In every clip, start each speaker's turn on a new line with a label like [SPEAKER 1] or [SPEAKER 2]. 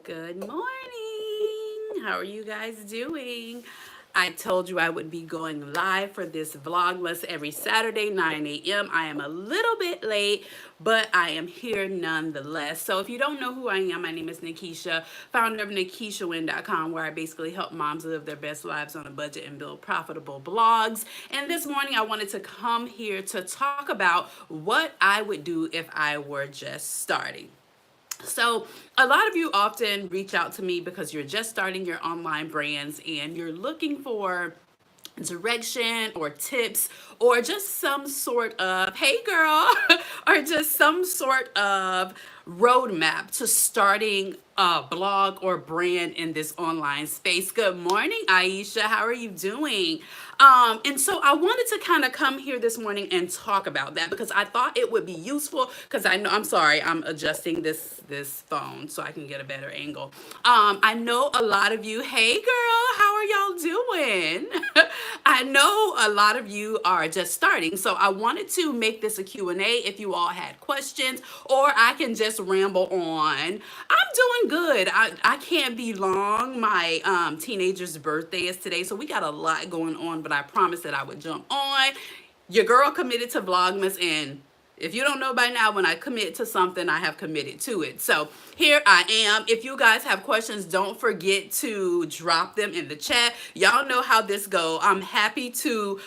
[SPEAKER 1] Good morning. How are you guys doing? I told you I would be going live for this Vlogmas every Saturday, 9 a.m. I am a little bit late, but I am here nonetheless. So if you don't know who I am, my name is Nakisha, founder of NakishaandI'm, where I basically help moms live their best lives on a budget and build profitable blogs. And this morning I wanted to come here to talk about what I would do if I were just starting. So, a lot of you often reach out to me because you're just starting your online brands and you're looking for direction or tips or just some sort of, hey girl, or just some sort of roadmap to starting a blog or brand in this online space. Good morning, Aisha. How are you doing? And so I wanted to kind of come here this morning and talk about that because I thought it would be useful because I know, I'm sorry, I'm adjusting this phone so I can get a better angle. I know a lot of you, hey girl, how are y'all doing? I know a lot of you are just starting, so I wanted to make this a Q&A if you all had questions, or I can just ramble on. I'm doing good. I can't be long. My teenager's birthday is today, so we got a lot going on, but I promised that I would jump on. Your girl committed to Vlogmas, and if you don't know by now, when I commit to something, I have committed to it. So here I am. If you guys have questions, don't forget to drop them in the chat. Y'all know how this go. I'm happy to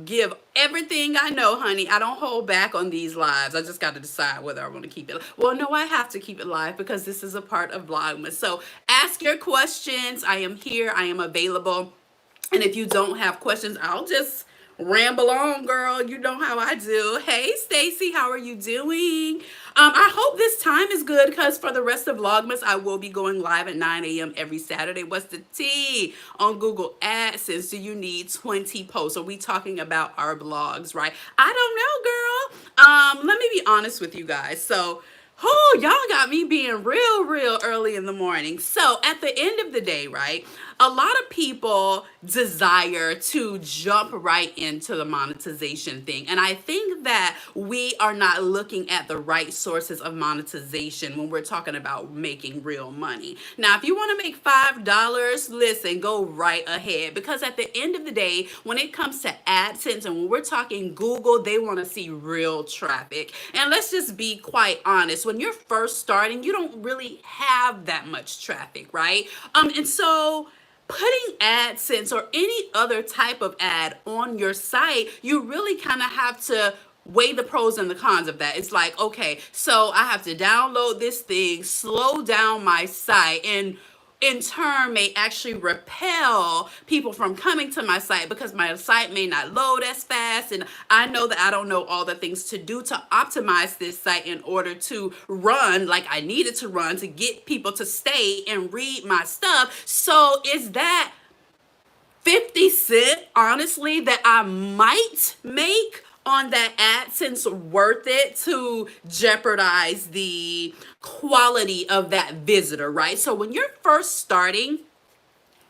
[SPEAKER 1] give everything I know, honey. I don't hold back on these lives. I just got to decide whether I want to keep it. Well, no, I have to keep it live because this is a part of Vlogmas. So ask your questions. I am here. I am available. And if you don't have questions, I'll just ramble on, girl. You know how I do. Hey, Stacy, how are you doing? I hope this time is good because for the rest of Vlogmas, I will be going live at 9 a.m. every Saturday. What's the tea on Google AdSense? Do you need 20 posts? Are we talking about our blogs, right? I don't know, girl. Let me be honest with you guys. So, oh, y'all got me being real early in the morning. So at the end of the day, right, a lot of people desire to jump right into the monetization thing. And I think that we are not looking at the right sources of monetization when we're talking about making real money. Now, if you want to make $5, listen, go right ahead. Because at the end of the day, when it comes to AdSense and when we're talking Google, they want to see real traffic. And let's just be quite honest. When you're first starting, you don't really have that much traffic, right? And so putting AdSense or any other type of ad on your site, you really kind of have to weigh the pros and the cons of that. It's like, okay, so I have to download this thing, slow down my site, and in turn may actually repel people from coming to my site because my site may not load as fast, and I know that I don't know all the things to do to optimize this site in order to run like I needed to run to get people to stay and read my stuff. So is that 50 cent, honestly, that I might make on that AdSense worth it to jeopardize the quality of that visitor, right? So when you're first starting,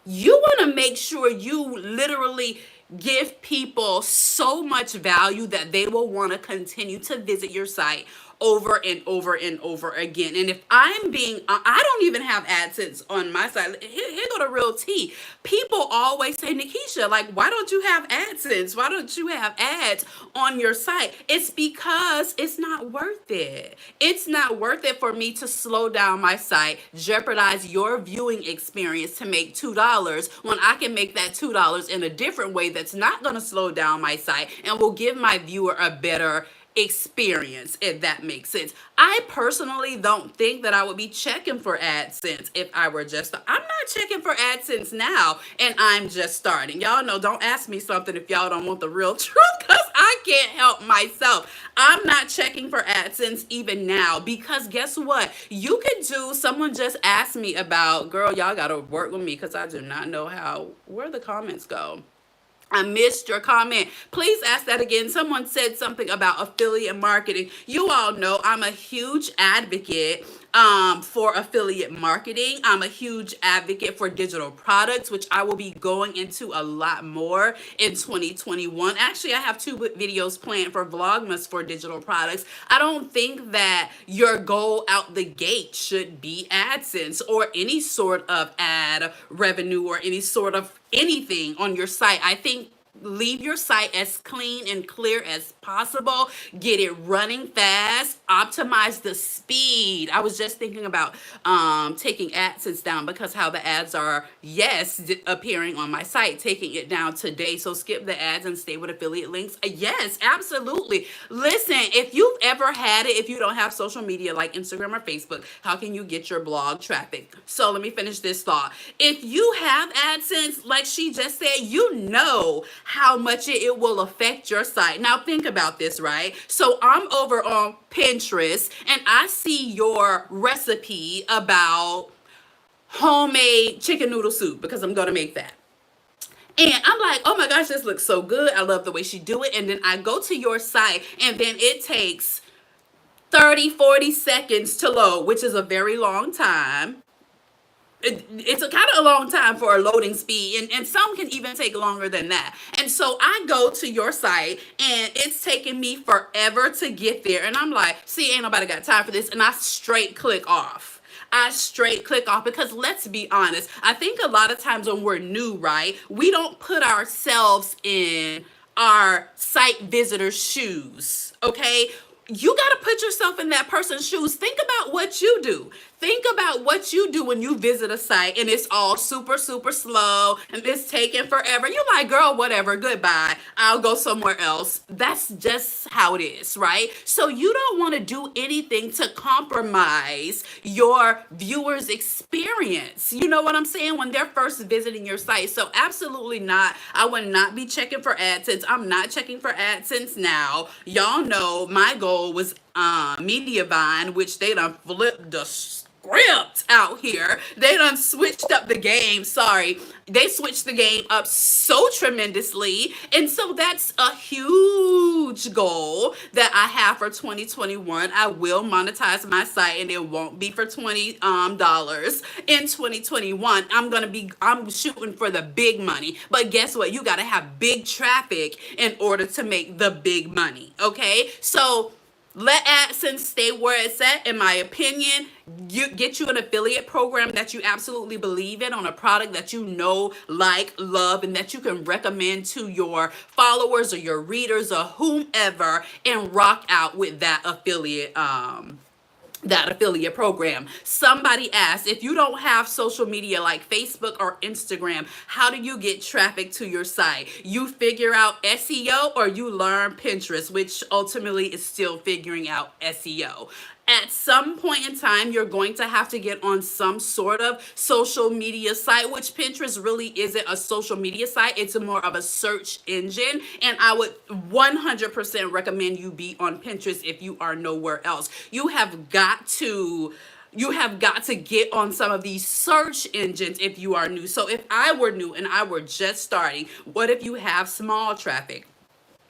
[SPEAKER 1] you want to make sure you literally give people so much value that they will want to continue to visit your site over and over and over again. And if I'm being, I don't even have AdSense on my site. Here go the real tea. People always say, Nakisha, like, why don't you have AdSense? Why don't you have ads on your site? It's because it's not worth it. It's not worth it for me to slow down my site, jeopardize your viewing experience to make $2 when I can make that $2 in a different way that's not going to slow down my site and will give my viewer a better experience, if that makes sense. I personally don't think that I would be checking for AdSense if I were just, I'm not checking for AdSense now and I'm just starting. Y'all know, don't ask me something if y'all don't want the real truth because I can't help myself. I'm not checking for AdSense even now because guess what? You could do, someone just asked me about, girl, y'all got to work with me because I do not know where the comments go. I missed your comment. Please ask that again. Someone said something about affiliate marketing. You all know I'm a huge advocate for affiliate marketing. I'm a huge advocate for digital products, which I will be going into a lot more in 2021. Actually, I have two videos planned for Vlogmas for digital products. I don't think that your goal out the gate should be AdSense or any sort of ad revenue or any sort of anything on your site. I think leave your site as clean and clear as possible. Get it running fast. Optimize the speed. I was just thinking about taking AdSense down because how the ads are, yes, appearing on my site, taking it down today. So skip the ads and stay with affiliate links. Yes, absolutely. Listen, if you've ever had it, if you don't have social media like Instagram or Facebook, how can you get your blog traffic? So let me finish this thought. If you have AdSense, like she just said, you know how much it will affect your site. Now think about this, right? So I'm over on Pinterest and I see your recipe about homemade chicken noodle soup because I'm going to make that. And I'm like, oh my gosh, this looks so good. I love the way she do it. And then I go to your site and then it takes 30-40 seconds to load, which is a very long time. It's a kind of a long time for a loading speed, and some can even take longer than that. And so I go to your site and it's taking me forever to get there, and I'm like, see, ain't nobody got time for this, and I straight click off. Because let's be honest, I think a lot of times when we're new, right, we don't put ourselves in our site visitor's shoes, okay? You got to put yourself in that person's shoes. Think about what you do. Think about what you do when you visit a site and it's all super, super slow and it's taking forever. You're like, girl, whatever, goodbye. I'll go somewhere else. That's just how it is, right? So you don't want to do anything to compromise your viewers' experience. You know what I'm saying? When they're first visiting your site. So absolutely not. I would not be checking for AdSense. I'm not checking for AdSense now. Y'all know my goal was Mediavine, which they done flipped the script out here. They done switched up the game. Sorry. They switched the game up so tremendously. And so that's a huge goal that I have for 2021. I will monetize my site and it won't be for $20 in 2021. I'm shooting for the big money. But guess what? You got to have big traffic in order to make the big money. Okay? So let AdSense stay where it's at, in my opinion. You get you an affiliate program that you absolutely believe in on a product that you know, like, love, and that you can recommend to your followers or your readers or whomever, and rock out with that affiliate program. Somebody asked, if you don't have social media like Facebook or Instagram, how do you get traffic to your site? You figure out SEO or you learn Pinterest, which ultimately is still figuring out SEO. At some point in time, you're going to have to get on some sort of social media site, which Pinterest really isn't a social media site. It's more of a search engine. And I would 100% recommend you be on Pinterest if you are nowhere else. You have got to get on some of these search engines if you are new. So if I were new and I were just starting, what if you have small traffic?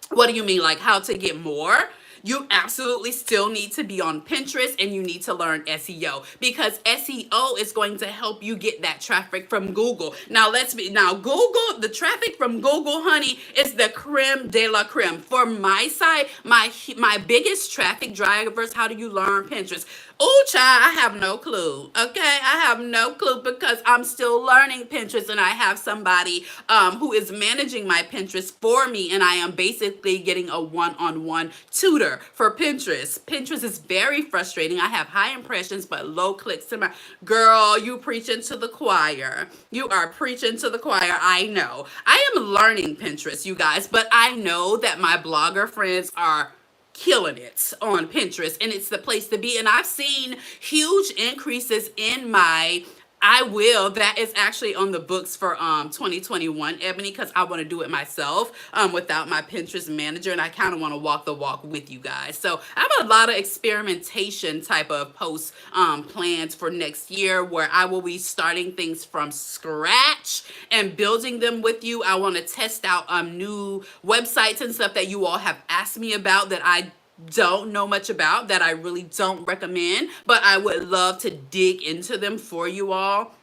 [SPEAKER 1] What do you mean? Like how to get more? You absolutely still need to be on Pinterest and you need to learn SEO, because SEO is going to help you get that traffic from Google. Now Google, the traffic from Google, honey, is the creme de la creme. For my site, my biggest traffic drivers, how do you learn Pinterest? Oh, child, I have no clue. Okay, I have no clue because I'm still learning Pinterest, and I have somebody who is managing my Pinterest for me, and I am basically getting a one-on-one tutor for Pinterest. Pinterest is very frustrating. I have high impressions but low clicks. To my girl, you preaching to the choir. You are preaching to the choir. I know. I am learning Pinterest, you guys, but I know that my blogger friends are killing it on Pinterest, and it's the place to be. And I've seen huge increases in my that is actually on the books for 2021, Ebony, because I want to do it myself without my Pinterest manager, and I kind of want to walk the walk with you guys. So I have a lot of experimentation type of posts plans for next year, where I will be starting things from scratch and building them with you. I want to test out new websites and stuff that you all have asked me about that I don't know much about, that I really don't recommend, but I would love to dig into them for you all.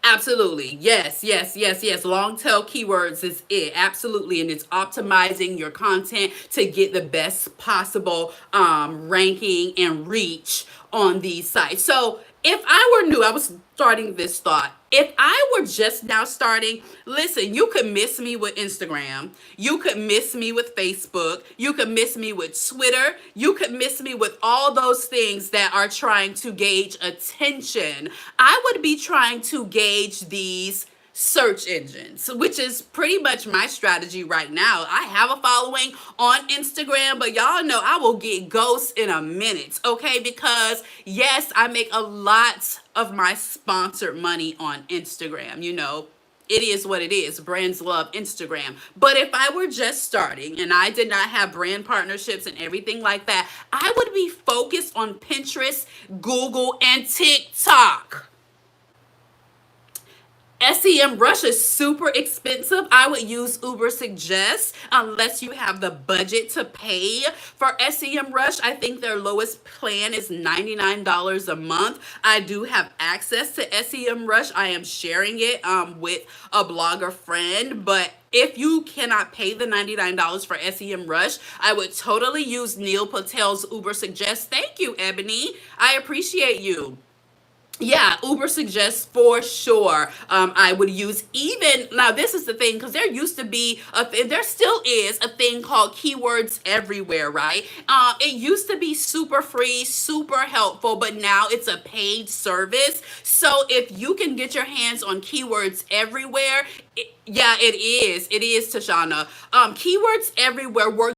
[SPEAKER 1] Absolutely. Yes, yes, yes, yes. Long tail keywords is it. Absolutely. And it's optimizing your content to get the best possible ranking and reach on these sites. So if I were new, I was starting this thought. If I were just now starting, listen, you could miss me with Instagram. You could miss me with Facebook. You could miss me with Twitter. You could miss me with all those things that are trying to gauge attention. I would be trying to gauge these search engines, which is pretty much my strategy right now. I have a following on Instagram, but y'all know I will get ghosts in a minute, okay? Because yes, I make a lot of my sponsored money on Instagram, you know. It is what it is. Brands love Instagram. But if I were just starting and I did not have brand partnerships and everything like that, I would be focused on Pinterest, Google, and TikTok. SEM Rush is super expensive. I would use Uber Suggest unless you have the budget to pay for SEM Rush. I think their lowest plan is $99 a month. I do have access to SEM Rush. I am sharing it with a blogger friend, but if you cannot pay the $99 for SEM Rush, I would totally use Neil Patel's Uber Suggest. Thank you, Ebony. I appreciate you. Yeah, Uber suggests for sure. I would use, even now. This is the thing, because there used to be there still is a thing called Keywords Everywhere, right? It used to be super free, super helpful, but now it's a paid service. So if you can get your hands on Keywords Everywhere, yeah, it is. It is, Tashana. Keywords Everywhere works